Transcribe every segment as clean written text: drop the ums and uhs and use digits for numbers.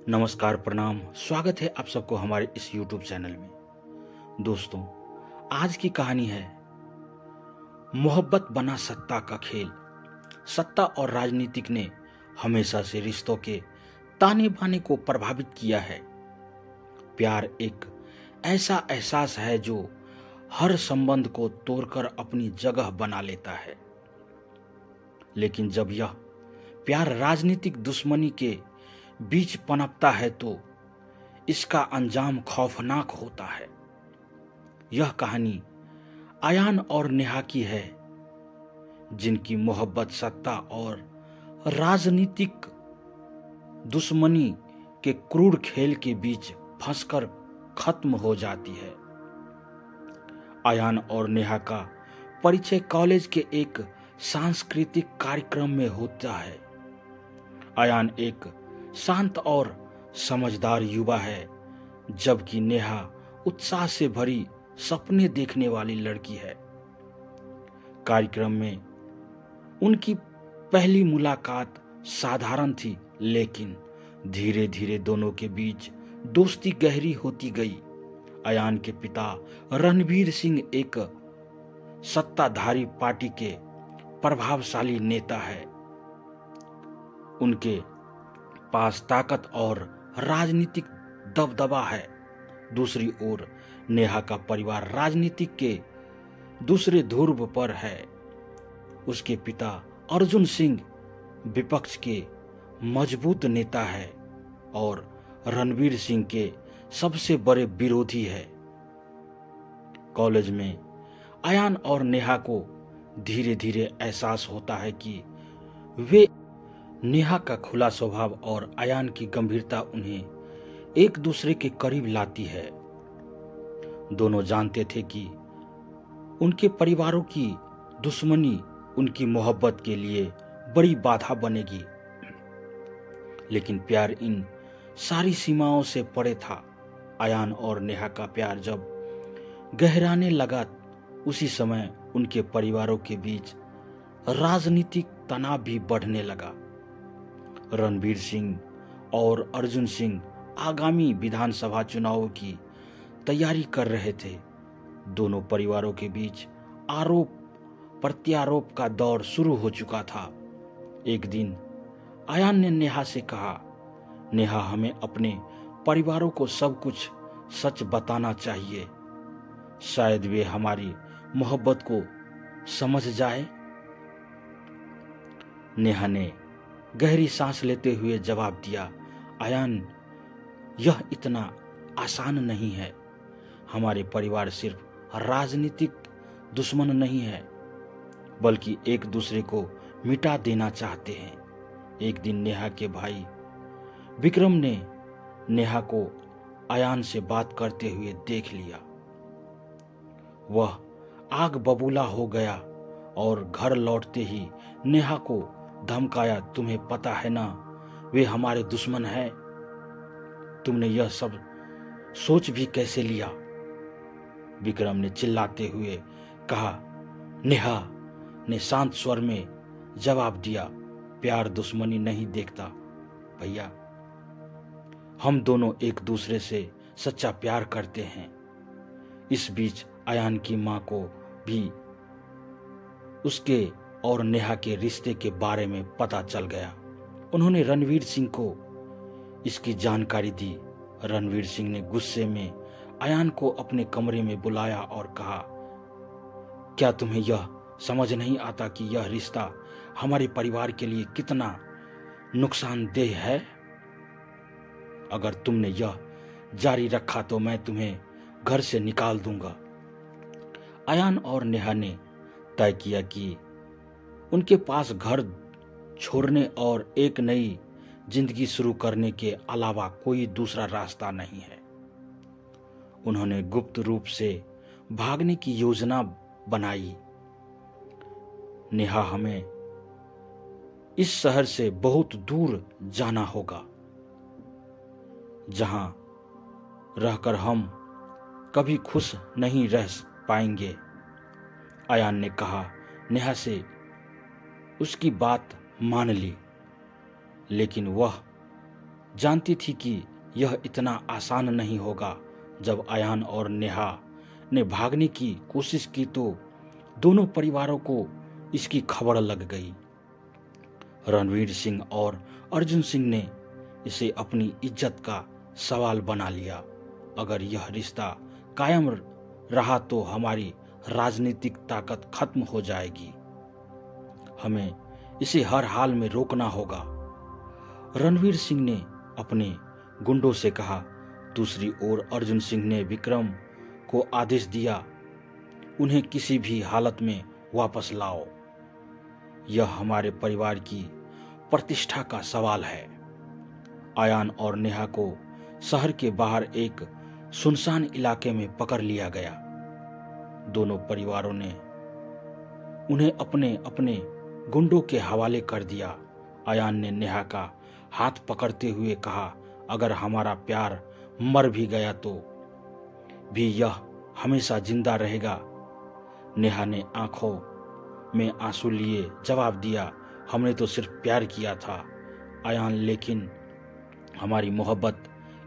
नमस्कार, प्रणाम। स्वागत है आप सबको हमारे इस YouTube चैनल में। दोस्तों, आज की कहानी है मोहब्बत बना सत्ता का खेल। सत्ता और राजनीतिक ने हमेशा से रिश्तों के ताने बाने को प्रभावित किया है। प्यार एक ऐसा एहसास है जो हर संबंध को तोड़कर अपनी जगह बना लेता है, लेकिन जब यह प्यार राजनीतिक दुश्मनी के बीच पनपता है तो इसका अंजाम खौफनाक होता है। यह कहानी अयान और नेहा की है, जिनकी मोहब्बत सत्ता और राजनीतिक दुश्मनी के क्रूर खेल के बीच फंसकर खत्म हो जाती है। अयान और नेहा का परिचय कॉलेज के एक सांस्कृतिक कार्यक्रम में होता है। अयान एक शांत और समझदार युवा है, जबकि नेहा उत्साह से भरी सपने देखने वाली लड़की है। कार्यक्रम में उनकी पहली मुलाकात साधारण थी, लेकिन धीरे धीरे दोनों के बीच दोस्ती गहरी होती गई। अयान के पिता रणवीर सिंह एक सत्ताधारी पार्टी के प्रभावशाली नेता है। उनके पास ताकत और राजनीतिक दबदबा है। दूसरी ओर नेहा का परिवार राजनीतिक के दूसरे ध्रुव पर है। उसके पिता अर्जुन सिंह विपक्ष के मजबूत नेता है और रणवीर सिंह के सबसे बड़े विरोधी है। कॉलेज में अयान और नेहा को धीरे धीरे एहसास होता है कि नेहा का खुला स्वभाव और अयान की गंभीरता उन्हें एक दूसरे के करीब लाती है। दोनों जानते थे कि उनके परिवारों की दुश्मनी उनकी मोहब्बत के लिए बड़ी बाधा बनेगी, लेकिन प्यार इन सारी सीमाओं से परे था। अयान और नेहा का प्यार जब गहराने लगा, उसी समय उनके परिवारों के बीच राजनीतिक तनाव भी बढ़ने लगा। रणवीर सिंह और अर्जुन सिंह आगामी विधानसभा चुनावों की तैयारी कर रहे थे। दोनों परिवारों के बीच आरोप प्रत्यारोप का दौर शुरू हो चुका था। एक दिन अयान ने नेहा से कहा, नेहा, हमें अपने परिवारों को सब कुछ सच बताना चाहिए। शायद वे हमारी मोहब्बत को समझ जाए। नेहा ने गहरी सांस लेते हुए जवाब दिया, अयान, यह इतना आसान नहीं है। हमारे परिवार सिर्फ राजनीतिक दुश्मन नहीं है, बल्कि एक दूसरे को मिटा देना चाहते हैं। एक दिन नेहा के भाई विक्रम ने नेहा को अयान से बात करते हुए देख लिया। वह आग बबूला हो गया और घर लौटते ही नेहा को धमकाया, तुम्हें पता है ना, वे हमारे दुश्मन हैं। तुमने यह सब सोच भी कैसे लिया? विक्रम ने चिल्लाते हुए कहा। नेहा ने शांत स्वर में जवाब दिया, प्यार दुश्मनी नहीं देखता भैया। हम दोनों एक दूसरे से सच्चा प्यार करते हैं। इस बीच अयान की मां को भी उसके और नेहा के रिश्ते के बारे में पता चल गया। उन्होंने रणवीर सिंह को इसकी जानकारी दी। रणवीर सिंह ने गुस्से में अयान को अपने कमरे में बुलाया और कहा, क्या तुम्हें यह समझ नहीं आता कि यह रिश्ता हमारे परिवार के लिए कितना नुकसानदेह है? अगर तुमने यह जारी रखा तो मैं तुम्हें घर से निकाल दूंगा। अयान और नेहा ने तय किया कि उनके पास घर छोड़ने और एक नई जिंदगी शुरू करने के अलावा कोई दूसरा रास्ता नहीं है। उन्होंने गुप्त रूप से भागने की योजना बनाई। नेहा, हमें इस शहर से बहुत दूर जाना होगा, जहां रहकर हम कभी खुश नहीं रह पाएंगे। अयान ने कहा। नेहा से उसकी बात मान ली, लेकिन वह जानती थी कि यह इतना आसान नहीं होगा। जब अयान और नेहा ने भागने की कोशिश की तो दोनों परिवारों को इसकी खबर लग गई। रणवीर सिंह और अर्जुन सिंह ने इसे अपनी इज्जत का सवाल बना लिया। अगर यह रिश्ता कायम रहा तो हमारी राजनीतिक ताकत खत्म हो जाएगी। हमें इसे हर हाल में रोकना होगा, रणवीर सिंह ने अपने गुंडों से कहा। दूसरी ओर अर्जुन सिंह ने विक्रम को आदेश दिया, उन्हें किसी भी हालत में वापस लाओ। यह हमारे परिवार की प्रतिष्ठा का सवाल है। अयान और नेहा को शहर के बाहर एक सुनसान इलाके में पकड़ लिया गया। दोनों परिवारों ने उन्हें अपने अपने गुंडों के हवाले कर दिया। अयान ने नेहा का हाथ पकड़ते हुए कहा, अगर हमारा प्यार मर भी गया तो भी यह हमेशा जिंदा रहेगा। नेहा ने आंखों में आंसू लिए जवाब दिया, हमने तो सिर्फ प्यार किया था अयान, लेकिन हमारी मोहब्बत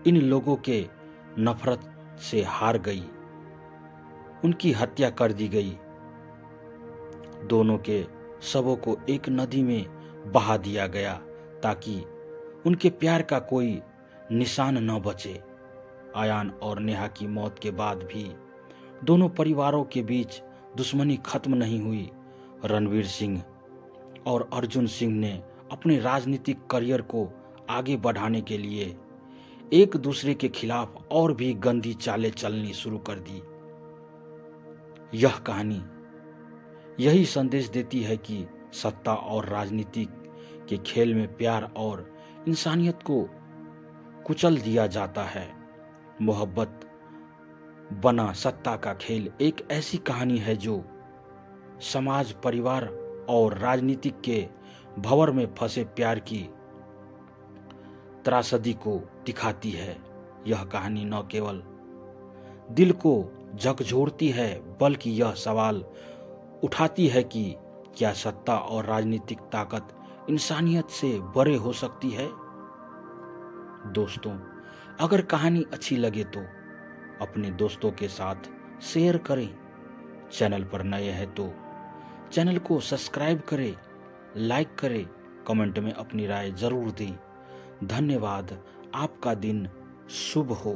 इन लोगों के नफरत से हार गई। उनकी हत्या कर दी गई। दोनों के शवों को एक नदी में बहा दिया गया ताकि उनके प्यार का कोई निशान न बचे। अयान और नेहा की मौत के बाद भी दोनों परिवारों के बीच दुश्मनी खत्म नहीं हुई। रणवीर सिंह और अर्जुन सिंह ने अपने राजनीतिक करियर को आगे बढ़ाने के लिए एक दूसरे के खिलाफ और भी गंदी चालें चलनी शुरू कर दी। यह कहानी यही संदेश देती है कि सत्ता और राजनीति के खेल में प्यार और इंसानियत को कुचल दिया जाता है। मोहब्बत बना सत्ता का खेल एक ऐसी कहानी है जो समाज, परिवार और राजनीतिक के भंवर में फंसे प्यार की त्रासदी को दिखाती है। यह कहानी न केवल दिल को झकझोरती है बल्कि यह सवाल उठाती है कि क्या सत्ता और राजनीतिक ताकत इंसानियत से बड़े हो सकती है। दोस्तों, अगर कहानी अच्छी लगे तो अपने दोस्तों के साथ शेयर करें। चैनल पर नए हैं तो चैनल को सब्सक्राइब करें, लाइक करें, कमेंट में अपनी राय जरूर दें। धन्यवाद। आपका दिन शुभ हो।